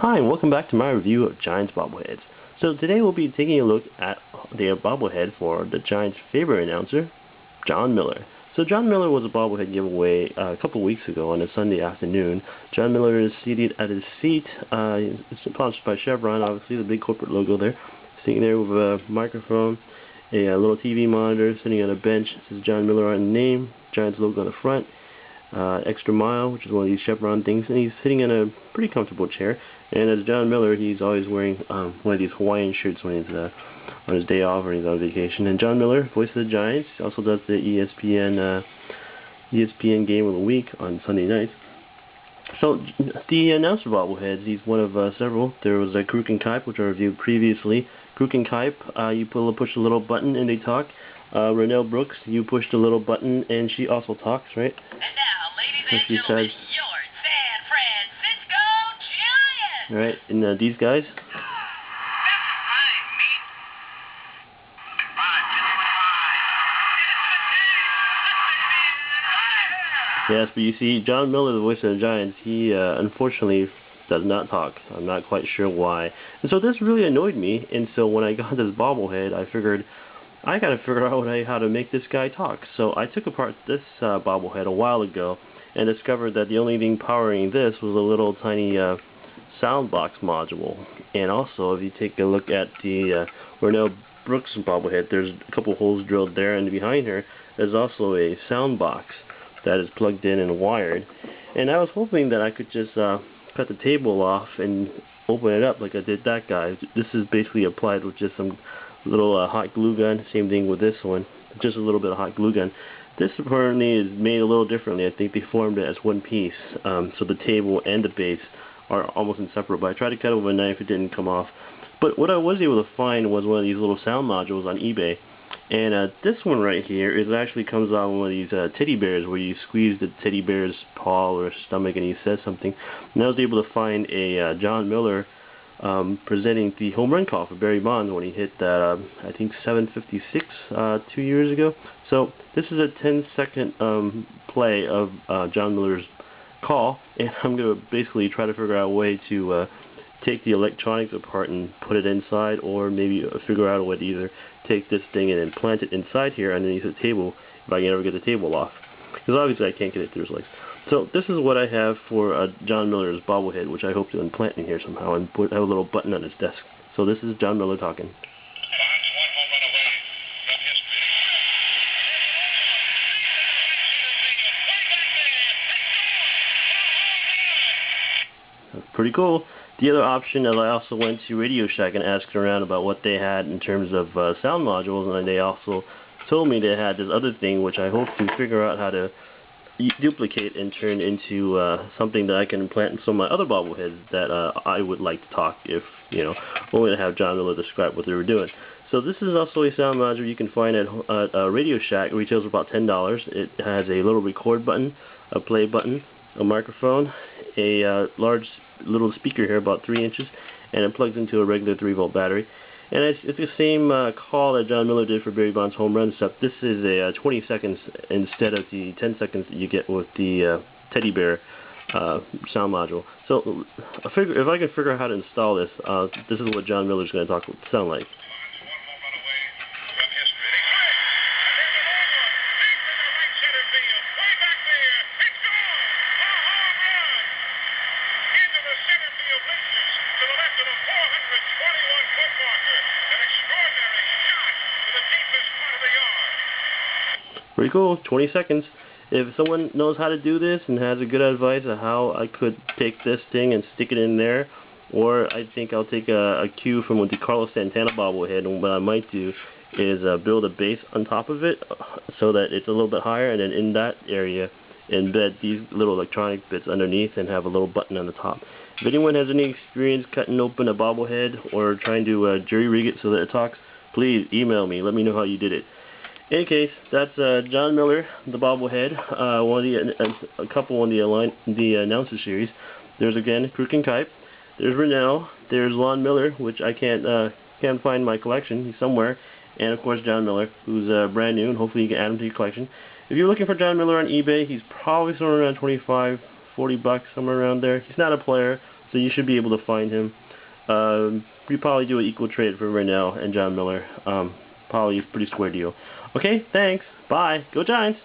Hi, and welcome back to my review of Giants bobbleheads. So today we'll be taking a look at the bobblehead for the Giants' favorite announcer, John Miller. So John Miller was a bobblehead giveaway a couple weeks ago on a Sunday afternoon. John Miller is seated at his seat. It's sponsored by Chevron, obviously the big corporate logo there. Sitting there with a microphone, a little TV monitor, sitting on a bench. It says John Miller on the name, Giants logo on the front. Extra Mile, which is one of these Chevron things, and he's sitting in a pretty comfortable chair. And as John Miller, he's always wearing one of these Hawaiian shirts when he's on his day off or he's on vacation. And John Miller, voice of the Giants, also does the ESPN Game of the Week on Sunday nights. So the announcer bobbleheads, he's one of several. There was a Kruk and Kipe, which I reviewed previously. Kruk and Kipe, you push a little button and they talk. Renelle Brooks, you push the little button and she also talks, right? And now, ladies and gentlemen, your San Francisco Giants! Right, and these guys? Yes, but you see, John Miller, the voice of the Giants, he unfortunately does not talk. I'm not quite sure why. And so this really annoyed me, and so when I got this bobblehead, I figured, I gotta figure out how to make this guy talk. So I took apart this bobblehead a while ago and discovered that the only thing powering this was a little tiny sound box module. And also, if you take a look at the Renelle Brooks bobblehead, there's a couple holes drilled there, and behind her there's also a sound box that is plugged in and wired. And I was hoping that I could just cut the table off and open it up like I did that guy. This is basically applied with just some little hot glue gun. Same thing with this one, just a little bit of hot glue gun. This apparently is made a little differently. I think they formed it as one piece, so the table and the base are almost inseparable. I tried to cut it with a knife, it didn't come off. But what I was able to find was one of these little sound modules on eBay. And this one right here actually comes on one of these teddy bears, where you squeeze the teddy bear's paw or stomach and he says something. And I was able to find a John Miller presenting the home run call for Barry Bonds when he hit that, I think 756 2 years ago. So this is a 10-second play of John Miller's call, and I'm going to basically try to figure out a way to take the electronics apart and put it inside, or maybe figure out a way to either take this thing and implant it inside here underneath the table if I can ever get the table off. Because obviously I can't get it through his legs. So this is what I have for John Miller's bobblehead, which I hope to implant in here somehow and have a little button on his desk. So this is John Miller talking. That's pretty cool. The other option is I also went to Radio Shack and asked around about what they had in terms of sound modules, and they also told me they had this other thing which I hope to figure out how to duplicate and turn into something that I can implant in some of my other bobbleheads that I would like to talk, if, you know, only to have John Miller describe what they were doing. So this is also a sound module you can find at Radio Shack. It retails for about $10. It has a little record button, a play button, a microphone, a large little speaker here about 3 inches, and it plugs into a regular 3-volt battery. And it's the same call that John Miller did for Barry Bonds' home run stuff. This is a 20 seconds instead of the 10 seconds that you get with the teddy bear sound module. So if I can figure out how to install this, this is what John Miller's going to sound like. Pretty cool, 20 seconds. If someone knows how to do this and has a good advice of how I could take this thing and stick it in there, or I think I'll take a cue from the Carlos Santana bobblehead, and what I might do is build a base on top of it so that it's a little bit higher, and then in that area embed these little electronic bits underneath and have a little button on the top. If anyone has any experience cutting open a bobblehead or trying to jury rig it so that it talks, please email me. Let me know how you did it. In any case, that's John Miller, the bobblehead, one of a couple on the announcer series. There's again Kruk and Kipe. There's Renelle. There's Lon Miller, which I can't find in my collection. He's somewhere. And of course John Miller, who's brand new, and hopefully you can add him to your collection. If you're looking for John Miller on eBay, he's probably somewhere around 25, 40 bucks, somewhere around there. He's not a player, So you should be able to find him. We probably do an equal trade for Renell and John Miller. Probably a pretty square deal. Okay, thanks. Bye. Go Giants!